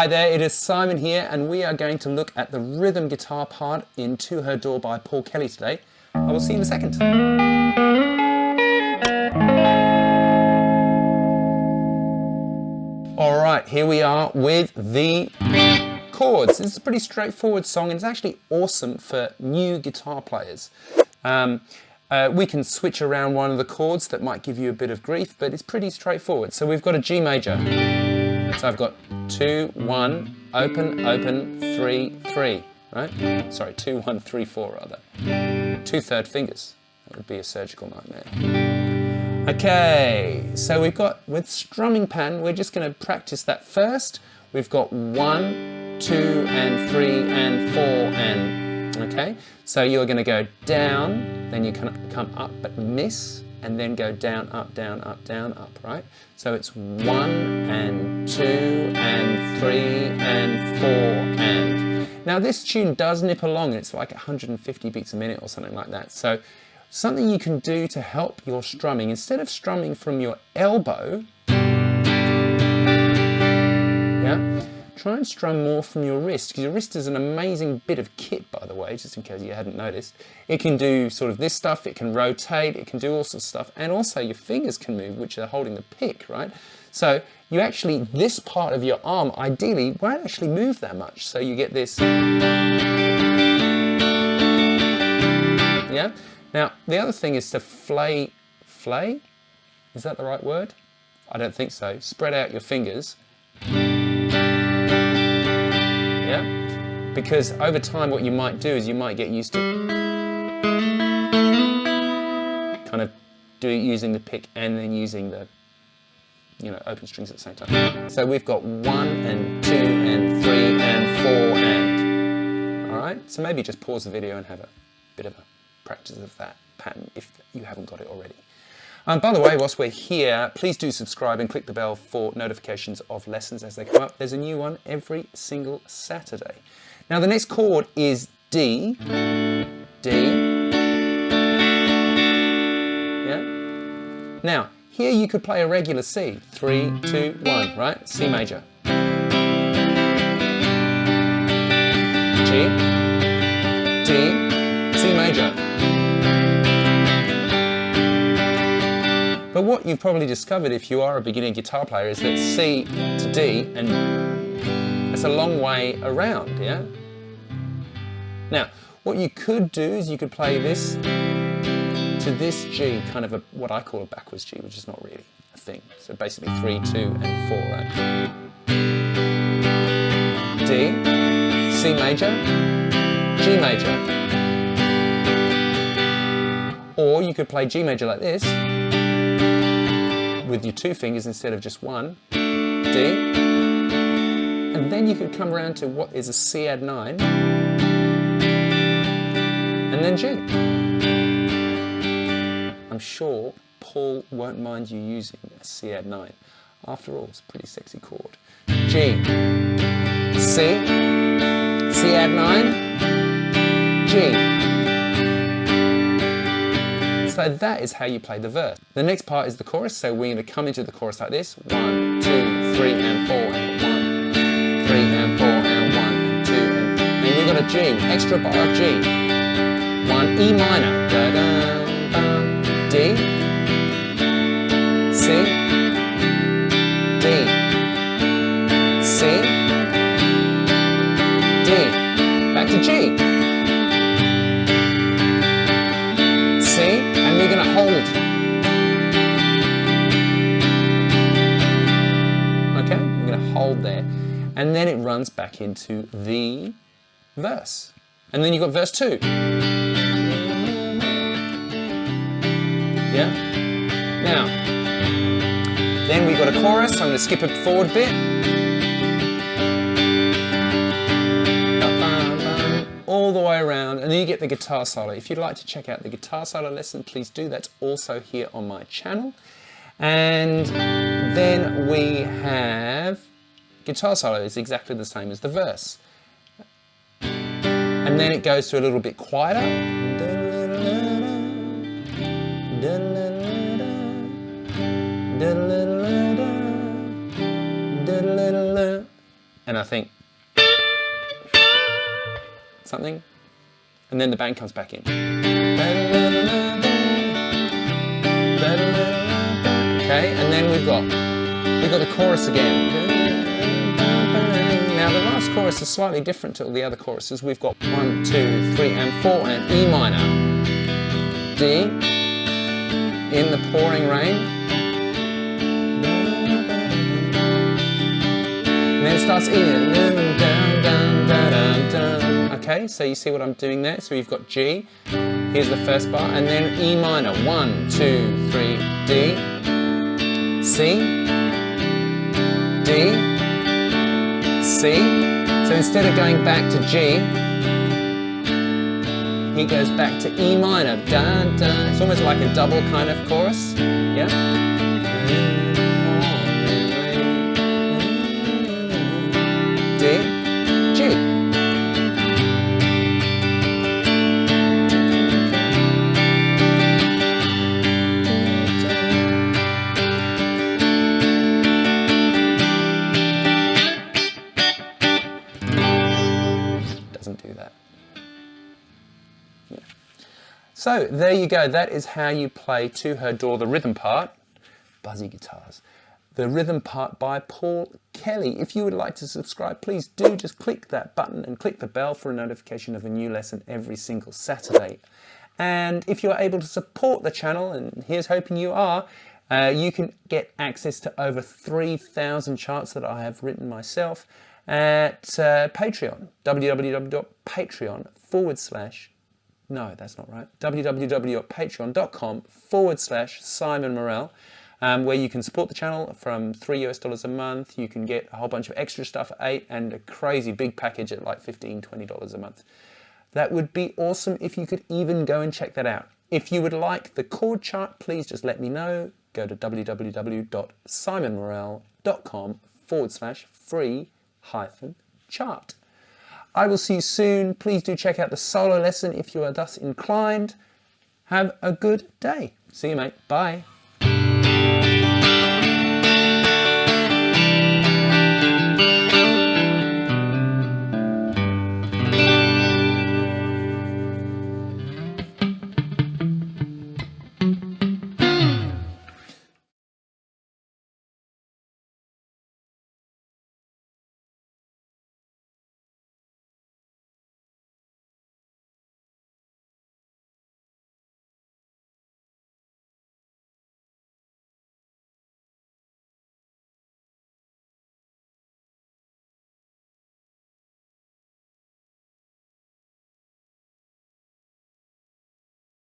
Hi there, it is Simon here, and we are going to look at the rhythm guitar part in To Her Door by Paul Kelly today. I will see you in a second. Alright, here we are with the chords. This is a pretty straightforward song, and it's actually awesome for new guitar players. We can switch around one of the chords that might give you a bit of grief, but it's pretty straightforward. So we've got a G major. So I've got 2, 1, open, open, 3, 3, right? Sorry, 2, 1, 3, 4 rather. 2/3 fingers. That would be a surgical nightmare. Okay, so we've got, with strumming pattern, we're just going to practice that first. We've got 1, 2, and 3, and 4, and, okay? So you're going to go down, then you can come up but miss, and then go down, up, down, up, down, up, right? So it's 1, and 2, and 3, and 4, and. Now this tune does nip along, it's like 150 beats a minute or something like that. So something you can do to help your strumming, instead of strumming from your elbow, yeah, try and strum more from your wrist, because your wrist is an amazing bit of kit, by the way, just in case you hadn't noticed. It can do sort of this stuff, it can rotate, it can do all sorts of stuff, and also your fingers can move, which are holding the pick, right? So you actually, this part of your arm, ideally, won't actually move that much. So you get this, yeah? Now, the other thing is to flay, is that the right word? I don't think so. Spread out your fingers. Yeah? Because over time what you might do is you might get used to kind of using the pick and then using the, you know, open strings at the same time. So we've got 1, and 2, and 3, and 4, and. Alright? So maybe just pause the video and have a bit of a practice of that pattern if you haven't got it already. By the way, whilst we're here, please do subscribe and click the bell for notifications of lessons as they come up. There's a new one every single Saturday. Now the next chord is D. D. Yeah? Now, here you could play a regular C. 3, 2, 1, right? C major. G. D. C major. But what you've probably discovered if you are a beginning guitar player is that C to D, and it's a long way around, yeah? Now, what you could do is you could play this to this G, kind of what I call a backwards G, which is not really a thing. So basically 3, 2, and 4, right? D, C major, G major. Or you could play G major like this, with your 2 fingers instead of just 1, D, and then you could come around to what is a C add 9, and then G. I'm sure Paul won't mind you using a C add 9. After all, it's a pretty sexy chord. G, C, C add 9, G. So that is how you play the verse. The next part is the chorus, so we're going to come into the chorus like this. 1, 2, 3, and 4, and 1, 3, and 4, and 1, and 2, and you've got a G, extra bar of G. 1, E minor, da da da, D, C, D, C, D, back to G, C, and we're going to hold. Okay, we're going to hold there. And then it runs back into the verse. And then you've got verse 2. Yeah? Now, then we've got a chorus, so I'm going to skip it forward a bit. All the way around, and then you get the guitar solo. If you'd like to check out the guitar solo lesson, please do. That's also here on my channel. And then we have guitar solo is exactly the same as the verse. And then it goes to a little bit quieter. and I think something, and then the bang comes back in. Okay, and then we've got the chorus again. Now the last chorus is slightly different to all the other choruses. We've got 1, 2, 3, and 4, and E minor, D, in the pouring rain, and then it starts E. Okay, so you see what I'm doing there? So we've got G, here's the first bar, and then E minor, 1, 2, 3, D, C, D, C. So instead of going back to G, he goes back to E minor. Dun, dun. It's almost like a double kind of chorus. Yeah? D, G. Doesn't do that. Yeah. So there you go. That is how you play To Her Door, the rhythm part. Buzzy guitars. The rhythm part by Paul Kelly. If you would like to subscribe, please do just click that button and click the bell for a notification of a new lesson every single Saturday. And if you're able to support the channel, and here's hoping you are, you can get access to over 3,000 charts that I have written myself at Patreon, www.patreon.com/ no, that's not right, www.patreon.com/Simon Morell, where you can support the channel from $3 a month. You can get a whole bunch of extra stuff at $8 and a crazy big package at like $15, $20 a month. That would be awesome if you could even go and check that out. If you would like the chord chart, please just let me know. Go to www.simonmorell.com/free-chart. I will see you soon. Please do check out the solo lesson if you are thus inclined. Have a good day. See you, mate. Bye.